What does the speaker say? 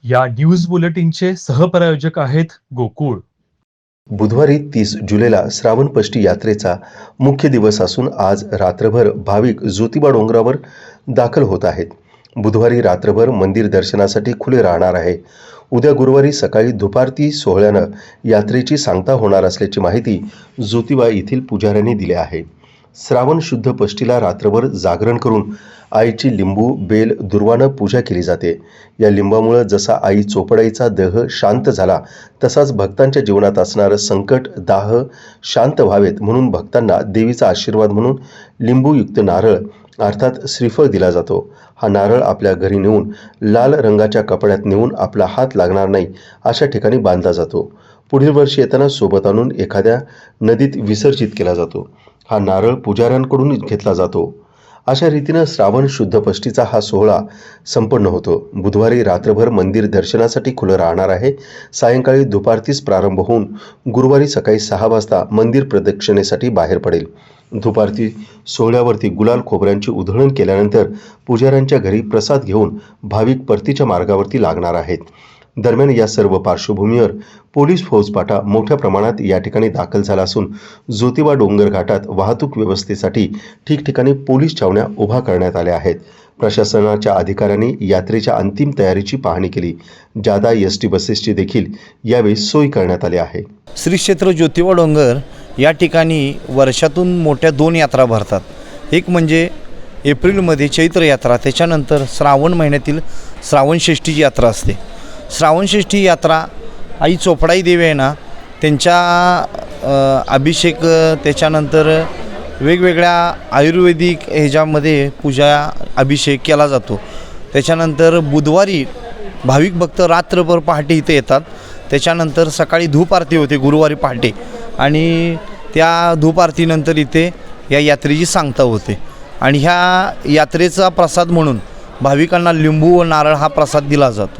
या न्यूज बुलेटिनचे सहप्रायोजक आहेत गोकुळ. बुधवारी 30 जुलैला श्रावणपष्टी यात्रेचा मुख्य दिवस असून आज रात्रभर भाविक ज्योतिबा डोंगरावर दाखल होत आहेत. बुधवारी रात्रभर मंदिर दर्शनासाठी खुले राहणार आहे. उद्या गुरुवारी सकाळी दुपारती सोहळ्यानं यात्रेची सांगता होणार असल्याची माहिती ज्योतिबा येथील पुजाऱ्यांनी दिली आहे. श्रावण शुद्ध पष्टीला रात्रभर जागरण करून आईची लिंबू बेल दुर्वानं पूजा केली जाते. या लिंबामुळे जसा आई चोपडाईचा देह शांत झाला तसाच भक्तांच्या जीवनात असणारं संकट दाह शांत व्हावेत म्हणून भक्तांना देवीचा आशीर्वाद म्हणून लिंबूयुक्त नारळ अर्थात श्रीफळ दिला जातो. हा नारळ आपल्या घरी नेऊन लाल रंगाच्या कपड्यात नेऊन आपला हात लागणार नाही अशा ठिकाणी बांधला जातो. पुढील वर्षी येताना सोबत आणून एखाद्या नदीत विसर्जित केला जातो. हा नारळ पुजाऱ्यांकडून घेतला जातो. अशा रीतीनं श्रावण शुद्ध पष्टीचा हा सोहळा संपन्न होतो. बुधवारी रात्रभर मंदिर दर्शनासाठी खुलं राहणार आहे. सायंकाळी दुपारतीच प्रारंभ होऊन गुरुवारी सकाळी 6 वाजता मंदिर प्रदक्षिणेसाठी बाहेर पडेल. दुपारती सोहळ्यावरती गुलाल खोबऱ्यांची उधळण केल्यानंतर पुजाऱ्यांच्या घरी प्रसाद घेऊन भाविक परतीच्या मार्गावरती लागणार आहेत. दरम्यान या सर्व पार्श्वभूमीवर पोलीस फौजफाटा मोठ्या प्रमाणात या ठिकाणी दाखल झाला असून ज्योतिबा डोंगर घाटात वाहतूक व्यवस्थेसाठी ठिकठिकाणी पोलीस छावण्या उभा करण्यात आल्या आहेत. प्रशासनाच्या अधिकाऱ्यांनी यात्रेच्या अंतिम तयारीची पाहणी केली. जादा एसटी बसेसची देखील यावेळी सोय करण्यात आली आहे. श्री क्षेत्र ज्योतिबा डोंगर या ठिकाणी वर्षातून मोठ्या 2 यात्रा भरतात. एक म्हणजे एप्रिलमध्ये चैत्र यात्रा, त्याच्यानंतर श्रावण महिन्यातील श्रावणषष्ठीची यात्रा असते. श्रावणषष्ठी यात्रा आई चोपडाई देवी आहे ना त्यांच्या अभिषेक, त्याच्यानंतर वेगवेगळ्या आयुर्वेदिक ह्याच्यामध्ये पूजा अभिषेक केला जातो. त्याच्यानंतर बुधवारी भाविक भक्त रात्रभर पहाटे इथे येतात. त्याच्यानंतर सकाळी धूप आरती होते गुरुवारी पहाटे आणि त्या धूप आरतीनंतर इथे या यात्रेची सांगता होते. आणि ह्या यात्रेचा प्रसाद म्हणून भाविकांना लिंबू व नारळ हा प्रसाद दिला जातो.